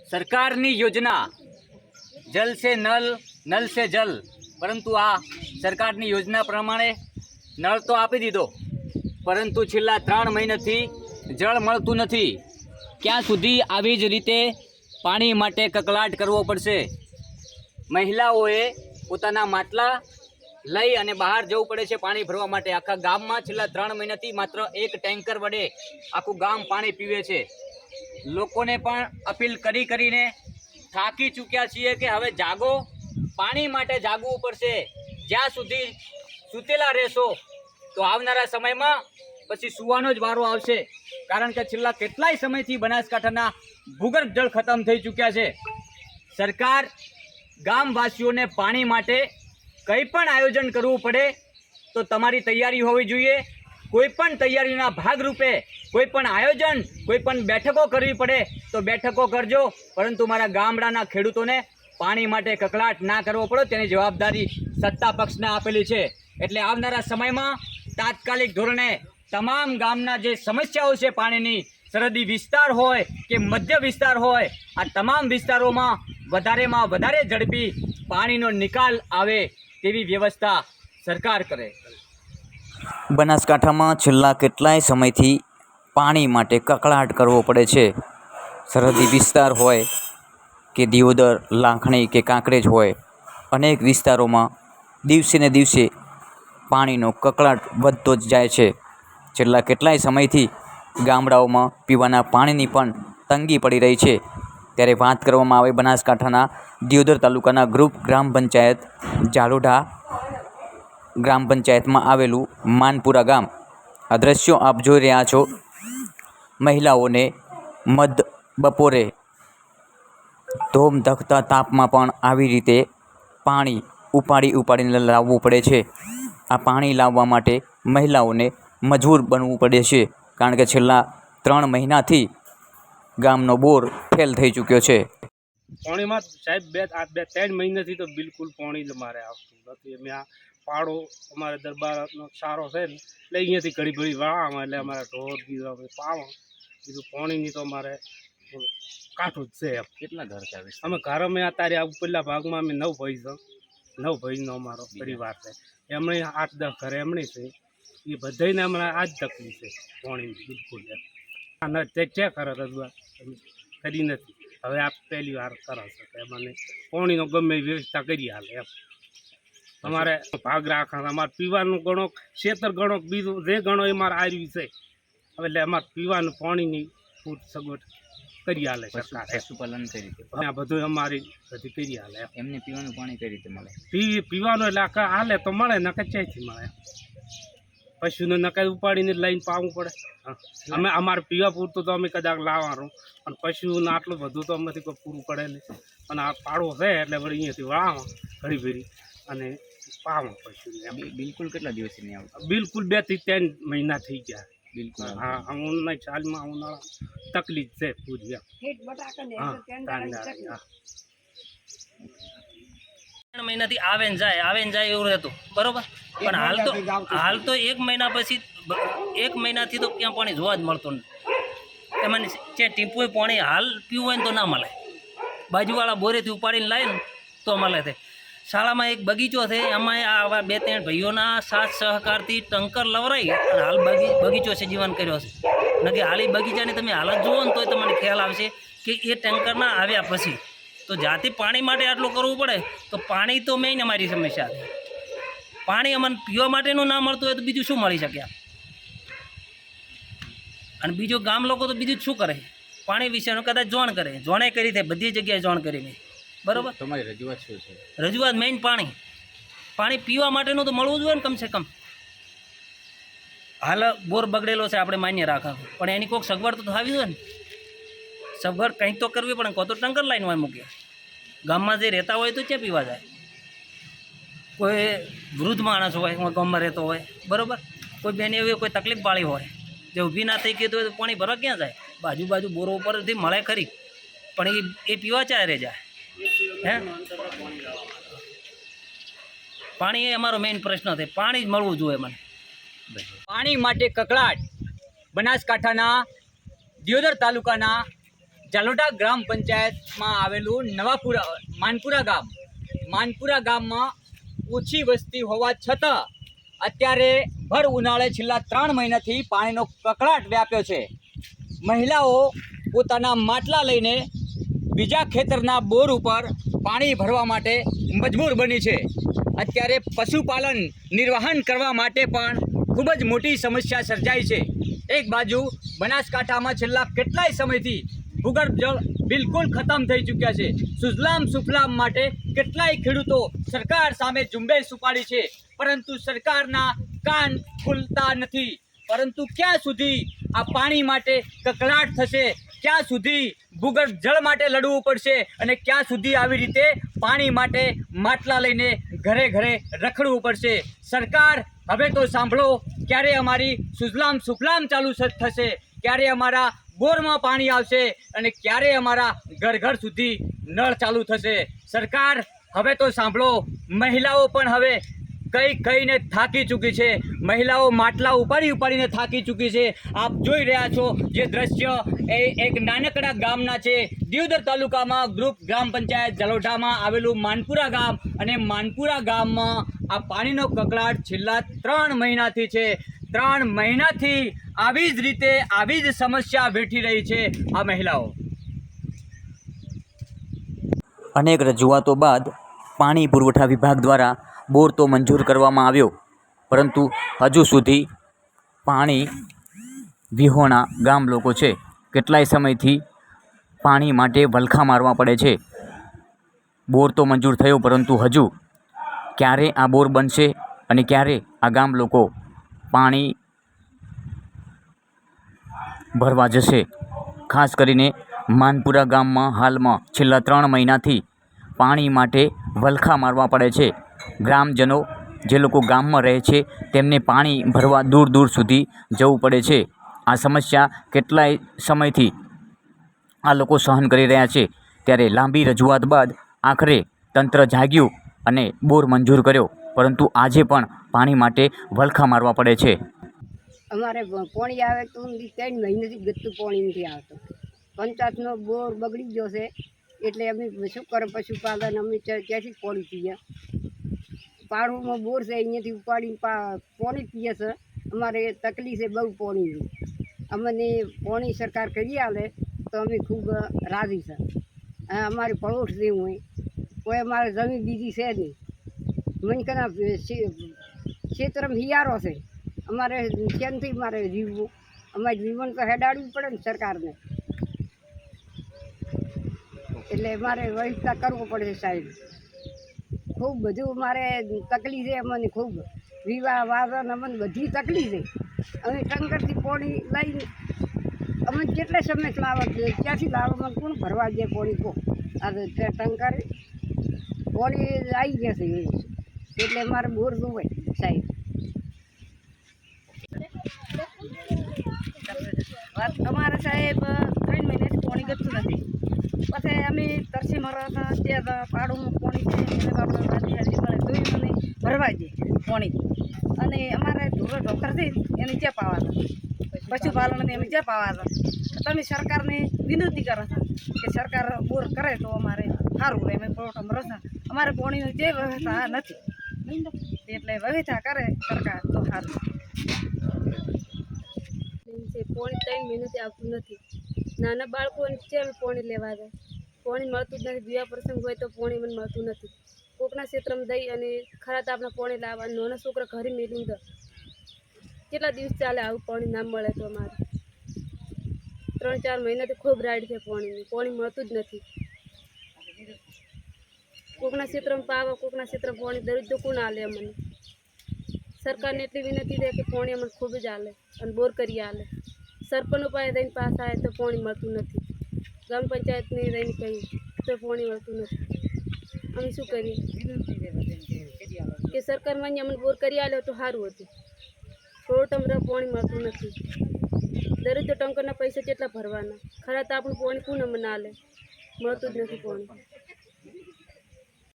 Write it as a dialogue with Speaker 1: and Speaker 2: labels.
Speaker 1: सरकारनी योजना जल से नल, नल से जल, परंतु आ सरकारनी योजना प्रमाणे नल तो आपी दीधो, परंतु छेल्ला 3 महीनाथी जल मळतुं नथी। क्यां सुधी आवी ज रीते पाणी माटे ककलाट करवो पड़शे। महिलाओए पोताना માટલા લઈ અને બહાર જવું પડે છે પાણી ભરવા માટે। આખા ગામમાં છેલ્લા 3 મહિનાથી માત્ર એક ટેન્કર વડે આખું ગામ પાણી પીવે છે। લોકોને પણ અપીલ કરીને થાકી ચૂક્યા છીએ કે હવે જાગો, પાણી માટે જાગવું પડશે। જ્યાં સુધી સૂતેલા રહેશો તો આવનારા સમયમાં પછી સુવાનો જ વારો આવશે, કારણ કે છેલ્લા કેટલાય સમયથી બનાસકાંઠાના ભૂગર્ભ જળ ખતમ થઈ ચૂક્યા છે। સરકાર ગામવાસીઓને પાણી માટે કંઈ પણ આયોજન કરવું પડે તો તમારી તૈયારી હોવી જોઈએ। કોઈપણ તૈયારીના ભાગરૂપે કોઈપણ આયોજન, કોઈપણ બેઠકો કરવી પડે તો બેઠકો કરજો, પરંતુ મારા ગામડાના ખેડૂતોને પાણી માટે કકળાટ ના કરવો પડે તેની જવાબદારી સત્તા પક્ષને આપેલી છે। એટલે આવનારા સમયમાં તાત્કાલિક ધોરણે તમામ ગામના જે સમસ્યાઓ છે પાણીની, સરહદી વિસ્તાર હોય કે મધ્ય વિસ્તાર હોય, આ તમામ વિસ્તારોમાં વધારેમાં વધારે ઝડપી પાણીનો નિકાલ આવે તેવી વ્યવસ્થા સરકાર કરે।
Speaker 2: બનાસકાંઠામાં છેલ્લા કેટલાય સમયથી પાણી માટે કકળાટ કરવો પડે છે। સરહદી વિસ્તાર હોય કે દિયોદર, લાખણી કે કાંકરેજ હોય, અનેક વિસ્તારોમાં દિવસે ને દિવસે પાણીનો કકળાટ વધતો જ જાય છે। છેલ્લા કેટલાય સમયથી ગામડાઓમાં પીવાના પાણીની પણ તંગી પડી રહી છે। ત્યારે વાત કરવામાં આવે બનાસકાંઠાના દિયોદર તાલુકાના ગ્રુપ ગ્રામ પંચાયત ઝાલોઢા ગ્રામ પંચાયતમાં આવેલું માનપુરા ગામ। આ દ્રશ્યો આપ જોઈ રહ્યા છો। મહિલાઓને મધ બપોરે ધોમ ધખતા તાપમાં પણ આવી રીતે પાણી ઉપાડીને લાવવું પડે છે। આ પાણી લાવવા માટે મહિલાઓને મજબૂર બનવું પડે છે, કારણ કે છેલ્લા 3 મહિનાથી ગામનો બોર ફેલ થઈ ચૂક્યો છે।
Speaker 3: પાણીમાં સાહેબ 2-3 મહિનાથી તો બિલકુલ પાણી અમારે આવતું નથી। અમે આ પાડો અમારે દરબારનો સારો છે ને, એટલે અહીંયાથી ઘડી ઘડી વાળામાં એટલે અમારે ઢોર બીજો અમે પાવા, બીજું પાણીની તો અમારે કાઠું જ છે।
Speaker 1: કેટલા ઘર છે?
Speaker 3: અમે ઘર અમે અત્યારે આ ઉપરલા ભાગમાં અમે 9 ભાઈ છે, 9 ભાઈનો અમારો પરિવાર છે। એમણે 8-10 ઘર એમણે છે, એ બધાને હમણાં આ જ તકલીફ છે પાણીની બિલકુલ। ચેક કરે રજૂઆત કરી નથી, હવે આ પહેલી વાર કરે છે કે મને પાણીનો ગમે વ્યવસ્થા કરી હાલે એમ। અમારે ભાગ રાખે, અમારે પીવાનું ગણો, ખેતર ગણો, બીજું જે ગણો એ મારે આવ્યું છે, એટલે અમારે પીવાનું પાણીની પૂર સગવડ કરી હાલે સરકાર।
Speaker 1: પશુપાલન કઈ રીતે?
Speaker 3: આ બધું અમારી બધી કરી હાલે
Speaker 1: એમને પીવાનું પાણી કઈ રીતે મળે?
Speaker 3: પીવાનું એટલે આખા હાલે તો મળે, નકે ક્યાંયથી મળે? પશુને નકે ઉપાડીને લઈને પાવું પડે। અમે અમારે પીવા પૂરતું તો અમે કદાચ લાવવાનું, પણ પશુને આટલું બધું તો અમેથી કોઈ પૂરું પડે નહીં। અને આ પાડો છે એટલે વળી અહીંયાથી વળાવા ઘડી ભરી અને પાવા પશુને।
Speaker 1: બિલકુલ કેટલા દિવસથી નહીં આવતું?
Speaker 3: બિલકુલ 2 થી 3 મહિના થઈ ગયા
Speaker 1: બિલકુલ।
Speaker 3: હા, ઉનાળા ચાલમાં ઉનાળા તકલીફ છે પૂરી એમ। હા,
Speaker 4: 3 મહિનાથી આવે ને જાય એવું રહેતું, બરોબર। પણ હાલ તો 1 મહિના પછી 1 મહિનાથી તો ક્યાં પાણી જોવા જ મળતું નથી। એમાં જે ટીપું પાણી હાલ પીવું હોય ને તો ના મળે, બાજુવાળા બોરેથી ઉપાડીને લાવે ને તો મળે છે। શાળામાં એક બગીચો છે, એમાં આવા 2-3 ભાઈઓના સાથ સહકારથી ટંકર લવરાઈ અને હાલ બગીચો સજીવન કર્યો છે। નકે હાલ એ બગીચાની તમે હાલત જુઓ ને તો તમને ખ્યાલ આવશે કે એ ટેન્કરના આવ્યા પછી તો જાતે પાણી માટે આટલું કરવું પડે, તો પાણી તો મેઇન અમારી સમસ્યા છે। પાણી અમને પીવા માટેનું ના મળતું હોય તો બીજું શું મળી શકે? અને બીજું ગામ લોકો તો બીજું જ શું કરે? પાણી વિશેનું કદાચ જોણ કરે, જોણે કરી થાય, બધી જગ્યાએ જોણ કરી મેં, બરાબર।
Speaker 1: તમારી રજૂઆત શું છે?
Speaker 4: રજૂઆત મેઇન પાણી પીવા માટેનું તો મળવું જોઈએ ને કમસે કમ। હાલ બોર બગડેલો છે, આપણે માન્ય રાખા, પણ એની કોઈક સગવડ તો થવી જોઈએ ને। સગવડ કંઈક તો કરવી પડે, કોઈ તો ટંકર લાઈન હોય મૂકીએ। ગામમાં જે રહેતા હોય તો ક્યાં પીવા જાય? કોઈ વૃદ્ધ માણસ હોય ગામમાં રહેતો હોય, બરાબર, કોઈ બેન એવી કોઈ તકલીફ વાળી હોય જે ઊભી ના થઈ ગઈ તો પાણી ભરવા ક્યાં જાય? બાજુ બોરો ઉપરથી મળે ખરી, પણ એ પીવા ચારે જાય હે? પાણી એ અમારો મેઇન પ્રશ્ન છે, પાણી જ મળવું જોઈએ મને।
Speaker 1: પાણી માટે કકળાટ બનાસકાંઠાના દિયોદર તાલુકાના જાલોટા ગ્રામ પંચાયતમાં આવેલું માનપુરા ગામમાં ઓછી વસ્તી હોવા છતાં અત્યારે ભર ઉનાળે છેલ્લા 3 મહિનાથી પાણીનો કકળાટ વ્યાપ્યો છે. મહિલાઓ પોતાના માટલા લઈને બીજા ખેતરના બોર ઉપર પાણી ભરવા માટે મજબૂર બની છે. અત્યારે પશુપાલન નિર્વહન કરવા માટે પણ ખૂબ જ મોટી સમસ્યા સર્જાઈ છે. એક બાજુ બનાસકાંઠામાં છેલ્લા કેટલાય સમયથી ભૂગર્ભ જળ બિલકુલ ખતમ થઈ ચૂક્યા છે. સુજલામ સુફલામ માટે કેટલાય ખેડૂતો સરકાર સામે ઝુંબેશ ઉપાડી છે, પરંતુ સરકારના કાન ખુલતા નથી. પરંતુ ક્યાં સુધી આ પાણી માટે કકળાટ થશે, ક્યાં સુધી ભૂગર્ભ જળ માટે લડવું પડશે અને ક્યાં સુધી આવી રીતે પાણી માટે માટલા લઈને ઘરે ઘરે રખડવું પડશે. સરકાર હવે તો સાંભળો, ક્યારે અમારી સુજલામ સુફલામ ચાલુ થશે, ક્યારે અમારા બોરમાં પાણી આવશે અને ક્યારે અમારા ઘર ઘર સુધી નળ ચાલુ થશે. સરકાર હવે તો સાંભળો. મહિલાઓ પણ હવે કહીને થાકી ચૂકી છે. મહિલાઓ માટલા ઉપાડીને થાકી ચૂકી છે. આપ જોઈ રહ્યા છો જે દ્રશ્ય એ એક નાનકડા ગામના છે. દિયોદર તાલુકામાં ગ્રામ પંચાયત જાલોટામાં આવેલું માનપુરા ગામ, અને માનપુરા ગામમાં આ પાણીનો કકળાટ છેલ્લા 3 મહિનાથી છે. 3 મહિનાથી આવી જ રીતે આવી જ સમસ્યા વેઠી રહી છે આ મહિલાઓ.
Speaker 2: અનેક રજૂઆતો બાદ પાણી પુરવઠા વિભાગ દ્વારા બોર તો મંજૂર કરવામાં આવ્યો, પરંતુ હજુ સુધી પાણી વિહોણા ગામ લોકો છે. કેટલાય સમયથી પાણી માટે વલખા મારવા પડે છે. બોર તો મંજૂર થયો, પરંતુ હજુ ક્યારે આ બોર બનશે અને ક્યારે આ ગામ લોકો પાણી ભરવા જશે. ખાસ કરીને માનપુરા ગામમાં હાલમાં છેલ્લા 3 મહિનાથી પાણી માટે વલખા મારવા પડે છે. ગ્રામજનો જે લોકો ગામમાં રહે છે તેમને પાણી ભરવા દૂર દૂર સુધી જવું પડે છે. આ સમસ્યા કેટલાય સમયથી આ લોકો સહન કરી રહ્યા છે. ત્યારે લાંબી રજૂઆત બાદ આખરે તંત્ર જાગ્યું અને બોર મંજૂર કર્યો, પરંતુ આજે પણ પાણી માટે વલખા મારવા પડે છે.
Speaker 5: અમારે પાણી આવે તો 3 મહિનાથી ગતું પાણી નથી આવતું. પંચાયતનો બોર બગડી ગયો છે, એટલે અમે શું કરે પશુપાલન અમે ત્યાંથી પાણી પીએ. પાડોમાં બોર છે, અહીંયાથી ઉપાડીને પાણી પીએ છે. અમારે તકલીફ છે બહુ પાણીની. અમને પાણી સરકાર કરી આલે તો અમે ખૂબ રાજી છે. અમારી પડોશ જેવું હોય કોઈ અમારે જમીન બીજી છે નહીં. મનકના ક્ષેત્રમાં હિયારો છે. અમારે ક્યાંથી મારે જીવવું? અમારે જીવન તો હેડાડવું પડે ને સરકારને. એટલે મારે વ્યવસ્થા કરવો પડે સાહેબ. ખૂબ બધું મારે તકલીફ છે. અમને ખૂબ વિવાહ વાદન અમને બધી તકલીફ છે. અમે ટંકરથી પાણી લઈને અમે કેટલા સમય લાવવા, ક્યાંથી લાવવા, કોણ ભરવા દે પાણી? કહો આ ટંકર પાણી આવી ગયા છે, એટલે મારે બોર જોવે સાહેબ.
Speaker 6: અમારે સાહેબ 3 મહિનાથી પાણી ગતું નથી. પછી અમે તરસી મારવા હતા, ત્યાં પાડોમાં પાણી છે, મને ભરવા દે પાણી. અને અમારે ઢોરો ઢોકર છે એને જ્યાં પાવા હતા, પશુપાલનને અમે જ્યાં પાવા હતા. તમે સરકારને વિનંતી કરો છો કે સરકાર બોર કરે તો અમારે સારું રહે. અમે પુરવઠામાં રસ અમારે પાણીની જે વ્યવસ્થા નથી, એટલે વ્યવસ્થા કરે સરકાર તો સારું.
Speaker 7: પાણી 3 મહિનાથી આવતું નથી. નાના બાળકોને કેમ પાણી લેવા જાય? પાણી મળતું જ નથી. વિવાહ પ્રસંગ હોય તો પાણી મને મળતું નથી. કોકના ક્ષેત્રમાં દઈ અને ખરા આપણા પાણી લાવવા, નાના છોકરા ઘરે મેળવી દો. કેટલા દિવસ ચાલે આવું પાણી ના મળે તો? અમારે 3-4 મહિનાથી ખૂબ રાઈડ છે પાણીની. પાણી મળતું જ નથી. કોકના ક્ષેત્રમાં પાવા, કોકના ક્ષેત્રમાં પાણી દરરોજ તો કોણ આલે અમને? સરકારને એટલી વિનંતી છે કે પાણી અમને ખૂબ જ આલે અને બોર કરી આલે. સરપંચ ઉપાય રહીને પાસ આવે તો પાણી મળતું નથી. ગ્રામ પંચાયતની રહીને કહ્યું તો પાણી મળતું નથી. અમે શું કરીએ કે સરકારમાં અમને બોર કરી આલે તો સારું હતું. થોડું તમને પાણી મળતું નથી. દરરોજ તો ટંકરના પૈસા કેટલા ભરવાના? ખરા તો આપણું પાણી કોણ અમને આલે? મળતું જ નથી પાણી.